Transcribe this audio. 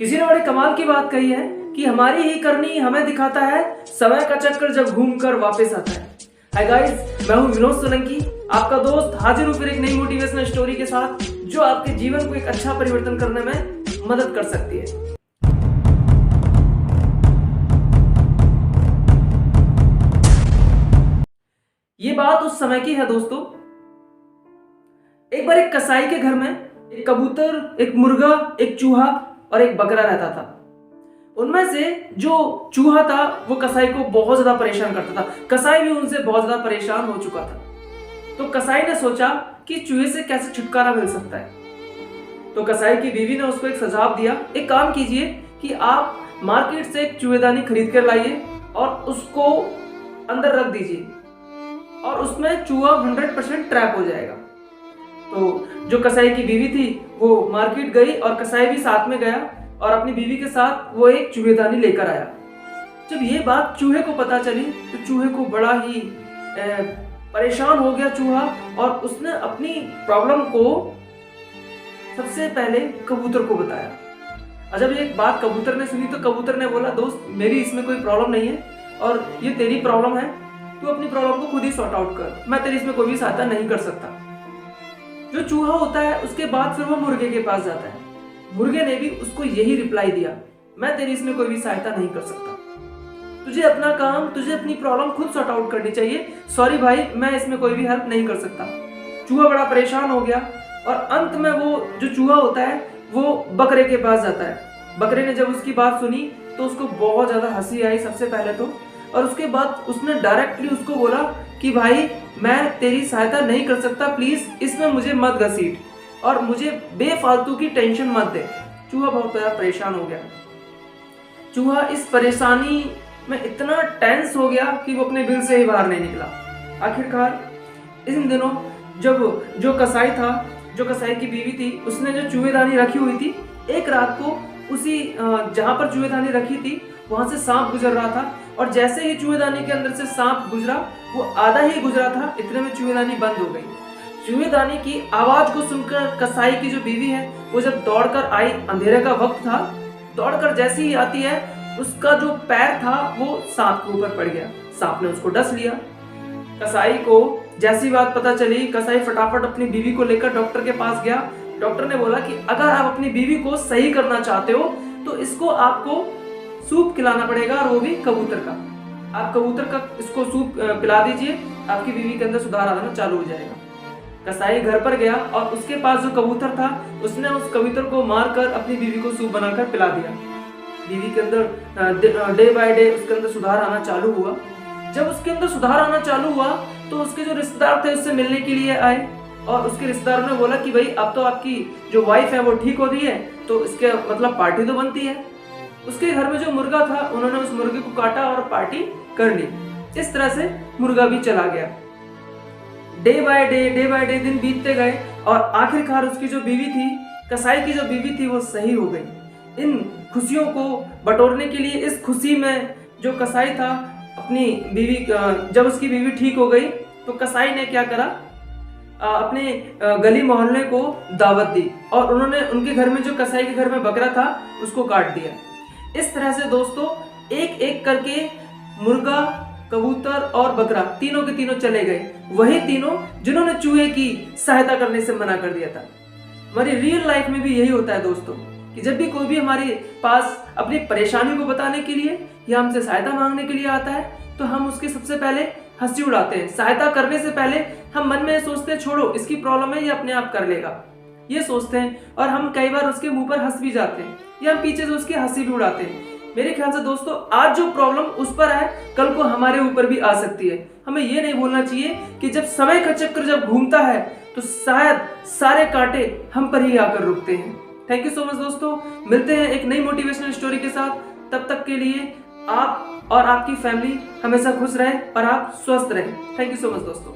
किसी ने बड़े कमाल की बात कही है कि हमारी ही करनी हमें दिखाता है, समय का चक्कर जब घूमकर वापस आता है। हाय गाइस, मैं हूं विनोद सोलंकी, आपका दोस्त, हाजिर हूं फिर एक नई मोटिवेशनल स्टोरी के साथ जो आपके जीवन को एक अच्छा परिवर्तन करने में मदद कर सकती है। ये बात उस समय की है दोस्तों। एक बार एक कसाई के घर में एक कबूतर, एक मुर्गा, एक चूहा और एक बकरा रहता था। उनमें से जो चूहा था वो कसाई को बहुत ज्यादा परेशान करता था। कसाई भी उनसे बहुत ज्यादा परेशान हो चुका था। तो कसाई ने सोचा कि चूहे से कैसे छुटकारा मिल सकता है। तो कसाई की बीवी ने उसको एक सुझाव दिया, एक काम कीजिए कि आप मार्केट से एक चूहेदानी खरीद कर लाइए और उसको अंदर रख दीजिए और उसमें चूहा 100% ट्रैप हो जाएगा। तो जो कसाई की बीवी थी वो मार्केट गई और कसाई भी साथ में गया और अपनी बीवी के साथ वो एक चूहेदानी लेकर आया। जब ये बात चूहे को पता चली तो चूहे को बड़ा ही परेशान हो गया चूहा, और उसने अपनी प्रॉब्लम को सबसे पहले कबूतर को बताया। और जब ये बात कबूतर ने सुनी तो कबूतर ने बोला, दोस्त मेरी इसमें कोई प्रॉब्लम नहीं है और ये तेरी प्रॉब्लम है, तू अपनी प्रॉब्लम को खुद ही सॉर्ट आउट कर, मैं तेरी इसमें कोई भी सहायता नहीं कर सकता। जो चूहा होता है उसके बाद फिर वो मुर्गे के पास जाता है। मुर्गे ने भी उसको यही रिप्लाई दिया, मैं तेरी इसमें कोई भी सहायता नहीं कर सकता, तुझे अपना काम, तुझे अपनी प्रॉब्लम खुद सॉर्ट आउट करनी चाहिए, सॉरी भाई मैं इसमें कोई भी हेल्प नहीं कर सकता। चूहा बड़ा परेशान हो गया और अंत में वो जो चूहा होता है वो बकरे के पास जाता है। बकरे ने जब उसकी बात सुनी तो उसको बहुत ज्यादा हंसी आई सबसे पहले तो, और उसके बाद उसने डायरेक्टली उसको बोला कि भाई मैं तेरी सहायता नहीं कर सकता, प्लीज इसमें मुझे मत घसीट और मुझे बेफालतू की टेंशन मत दे। चूहा बहुत ज्यादा परेशान हो गया। चूहा इस परेशानी में इतना टेंस हो गया कि वो अपने बिल से ही बाहर नहीं निकला। आखिरकार इन दिनों जब जो कसाई था, जो कसाई की बीवी थी, उसने जो चूहेदानी रखी हुई थी, एक रात को उसी जहां पर चूहेदानी रखी थी वहां से सांप गुजर रहा था, और जैसे ही चूहेदानी के अंदर से सांप गुजरा, वो आधा ही गुजरा था, इतने में चूहेदानी बंद हो गई। चूहेदानी की आवाज को सुनकर कसाई की जो बीवी है वो जब दौड़कर आई, अंधेरे का वक्त था, दौड़कर जैसे ही आती है उसका जो पैर था वो सांप के ऊपर पड़ गया। सांप ने उसको डस लिया। कसाई को जैसी बात पता चली, कसाई फटाफट अपनी बीवी को लेकर डॉक्टर के पास गया। डॉक्टर ने बोला कि अगर आप अपनी बीवी को सही करना चाहते हो तो इसको आपको सूप खिलाना पड़ेगा, और वो भी कबूतर का। आप कबूतर का इसको सूप पिला दीजिए, आपकी बीवी के अंदर सुधार आना चालू हो जाएगा। कसाई घर पर गया और उसके पास जो कबूतर था उसने उस कबूतर को मारकर अपनी बीवी को सूप बनाकर पिला दिया। बीवी के अंदर डे बाय डे उसके अंदर सुधार आना चालू हुआ। जब उसके अंदर सुधार आना चालू हुआ तो उसके जो रिश्तेदार थे उससे मिलने के लिए आए, और उसके रिश्तेदारों ने बोला कि भाई अब तो आपकी जो वाइफ है वो ठीक हो रही है, तो इसके मतलब पार्टी तो बनती है। उसके घर में जो मुर्गा था उन्होंने उस मुर्गे को काटा और पार्टी कर ली। इस तरह से मुर्गा भी चला गया। डे बाय डे दिन बीतते गए और आखिरकार उसकी जो बीवी थी, कसाई की जो बीवी थी, वो सही हो गई। इन खुशियों को बटोरने के लिए, इस खुशी में जो कसाई था अपनी बीवी, जब उसकी बीवी ठीक हो गई तो कसाई ने क्या करा, अपने गली मोहल्ले को दावत दी और उन्होंने उनके घर में जो कसाई के घर में बकरा था उसको काट दिया। इस तरह से दोस्तों एक एक करके मुर्गा, कबूतर और बकरा तीनों के तीनों चले गए, वही तीनों जिन्होंने चूहे की सहायता करने से मना कर दिया था। हमारी रियल लाइफ में भी यही होता है दोस्तों कि जब भी कोई भी हमारे पास अपनी परेशानी को बताने के लिए या हमसे सहायता मांगने के लिए आता है तो हम उसकी सबसे पहले हंसी उड़ाते हैं। सहायता करने से पहले हम मन में सोचते हैं छोड़ो इसकी प्रॉब्लम है, ये अपने आप कर लेगा, ये सोचते हैं, और हम कई बार उसके मुंह पर हंस भी जाते हैं या हम पीछे से उसकी हंसी भी उड़ाते हैं। मेरे ख्याल से दोस्तों आज जो प्रॉब्लम उस पर है कल को हमारे ऊपर भी आ सकती है। हमें ये नहीं बोलना चाहिए कि जब समय का चक्कर जब घूमता है तो शायद सारे कांटे हम पर ही आकर रुकते हैं। थैंक यू सो मच दोस्तों, मिलते हैं एक नई मोटिवेशनल स्टोरी के साथ। तब तक के लिए आप और आपकी फैमिली हमेशा खुश रहे और आप स्वस्थ रहें। थैंक यू सो मच दोस्तों।